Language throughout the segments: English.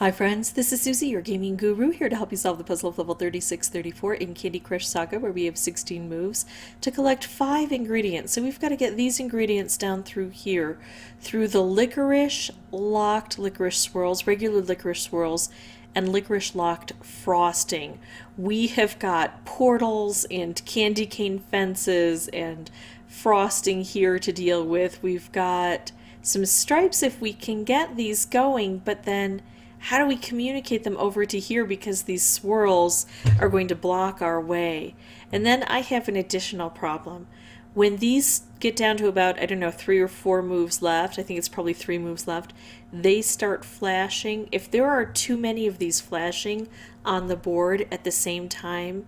Hi friends, this is Susie, your gaming guru, here to help you solve the puzzle of level 3634 in Candy Crush Saga, where we have 16 moves to collect 5 ingredients. So we've got to get these ingredients down through here, through the licorice locked licorice swirls, regular licorice swirls, and licorice locked frosting. We have got portals and candy cane fences and frosting here to deal with. We've got some stripes if we can get these going, but then how do we communicate them over to here because these swirls are going to block our way? And then I have an additional problem. When these get down to about, I don't know, 3 or 4 moves left, I think it's probably 3 moves left, they start flashing. If there are too many of these flashing on the board at the same time,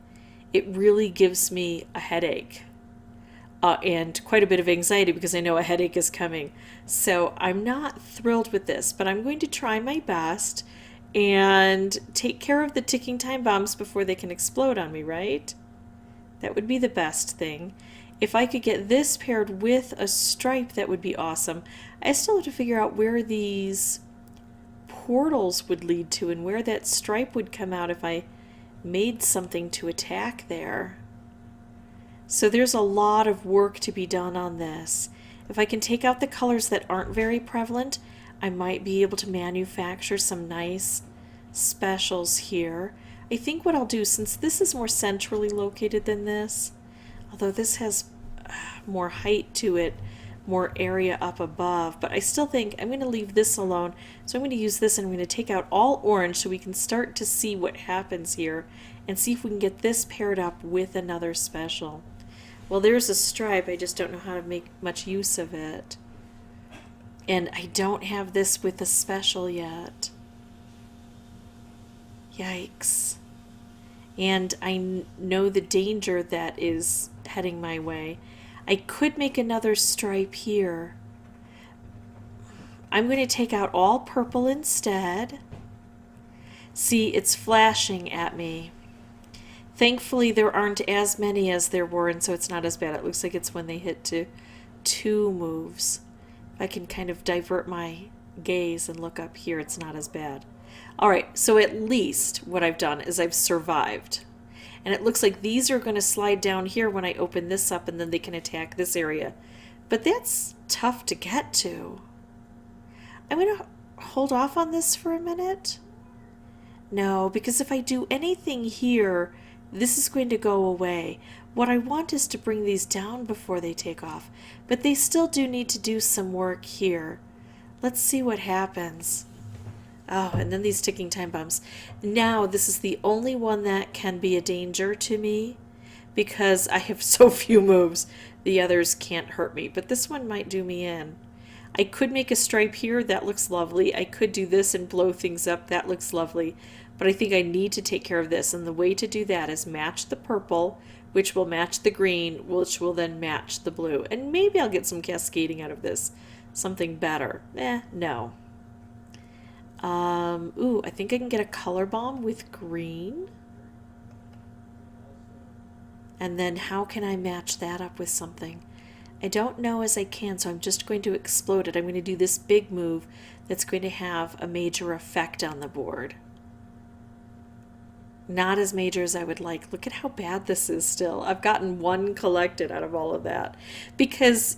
it really gives me a headache. And quite a bit of anxiety because I know a headache is coming. So I'm not thrilled with this, but I'm going to try my best and take care of the ticking time bombs before they can explode on me, right? That would be the best thing. If I could get this paired with a stripe, that would be awesome. I still have to figure out where these portals would lead to and where that stripe would come out if I made something to attack there. So there's a lot of work to be done on this. If I can take out the colors that aren't very prevalent, I might be able to manufacture some nice specials here. I think what I'll do, since this is more centrally located than this, although this has more height to it, more area up above, but I still think I'm going to leave this alone. So I'm going to use this and I'm going to take out all orange so we can start to see what happens here and see if we can get this paired up with another special. Well, there's a stripe, I just don't know how to make much use of it. And I don't have this with a special yet. Yikes. And I know the danger that is heading my way. I could make another stripe here. I'm going to take out all purple instead. See, it's flashing at me. Thankfully, there aren't as many as there were, and so it's not as bad. It looks like it's when they hit to 2 moves. If I can kind of divert my gaze and look up here, it's not as bad. All right, so at least what I've done is I've survived. And it looks like these are going to slide down here when I open this up, and then they can attack this area. But that's tough to get to. I'm going to hold off on this for a minute. No, because if I do anything here, this is going to go away. What I want is to bring these down before they take off, but they still do need to do some work here. Let's see what happens. Oh, and then these ticking time bombs. Now, this is the only one that can be a danger to me because I have so few moves. The others can't hurt me, but this one might do me in. I could make a stripe here. That looks lovely. I could do this and blow things up. That looks lovely. But I think I need to take care of this, and the way to do that is match the purple, which will match the green, which will then match the blue. And maybe I'll get some cascading out of this. Something better. No. Ooh, I think I can get a color bomb with green. And then how can I match that up with something? I don't know as I can, so I'm just going to explode it. I'm going to do this big move that's going to have a major effect on the board. Not as major as I would like. Look at how bad this is still. I've gotten 1 collected out of all of that. Because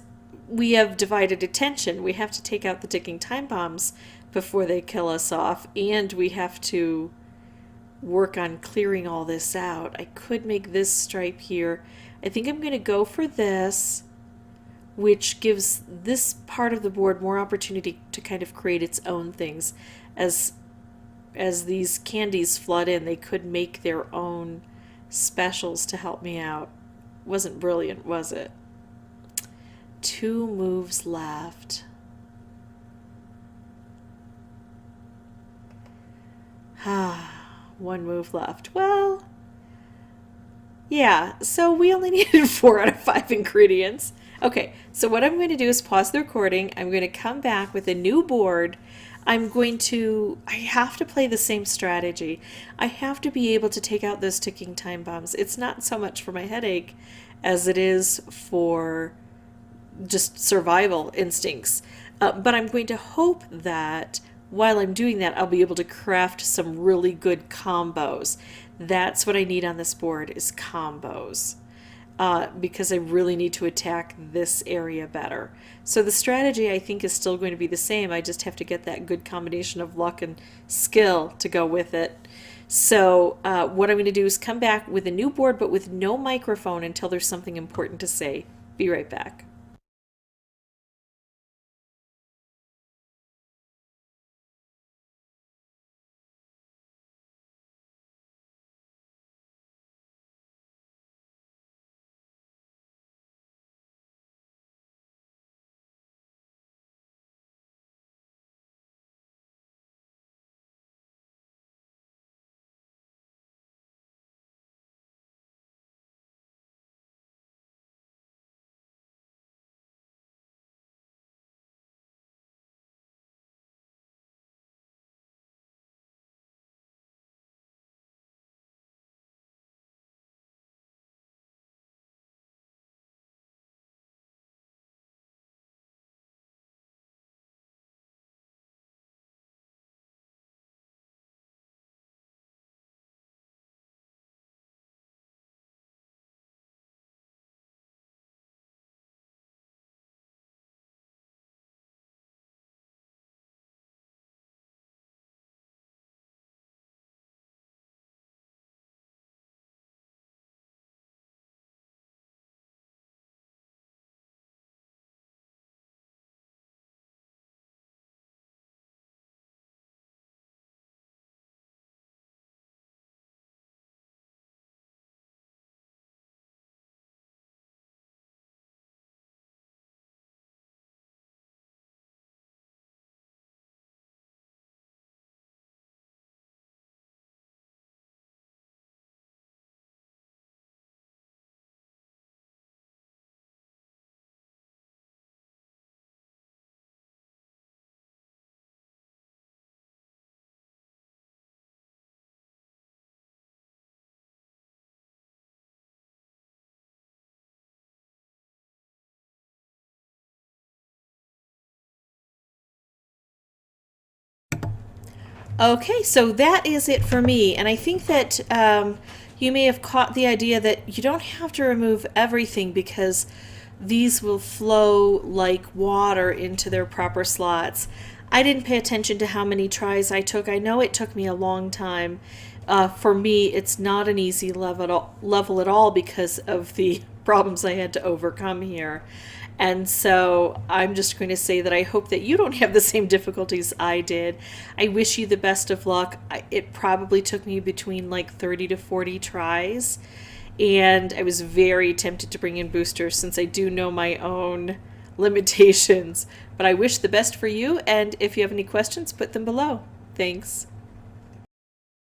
we have divided attention. We have to take out the ticking time bombs before they kill us off. And we have to work on clearing all this out. I could make this stripe here. I think I'm going to go for this, which gives this part of the board more opportunity to kind of create its own things. As these candies flood in, they could make their own specials to help me out. Wasn't brilliant, was it? 2 moves left. Ah, 1 move left. Well, yeah, so we only needed 4 out of 5 ingredients. Okay, so what I'm going to do is pause the recording. I'm going to come back with a new board. I have to play the same strategy. I have to be able to take out those ticking time bombs. It's not so much for my headache as it is for just survival instincts. But I'm going to hope that while I'm doing that, I'll be able to craft some really good combos. That's what I need on this board is combos. Because I really need to attack this area better. So the strategy I think is still going to be the same. I just have to get that good combination of luck and skill to go with it. So what I'm going to do is come back with a new board but with no microphone until there's something important to say. Be right back. Okay, so that is it for me. And I think that you may have caught the idea that you don't have to remove everything because these will flow like water into their proper slots. I didn't pay attention to how many tries I took. I know it took me a long time. For me, it's not an easy level at all because of the problems I had to overcome here. And so I'm just going to say that I hope that you don't have the same difficulties I did. I wish you the best of luck. It probably took me between like 30 to 40 tries. And I was very tempted to bring in boosters since I do know my own limitations. But I wish the best for you. And if you have any questions, put them below. Thanks.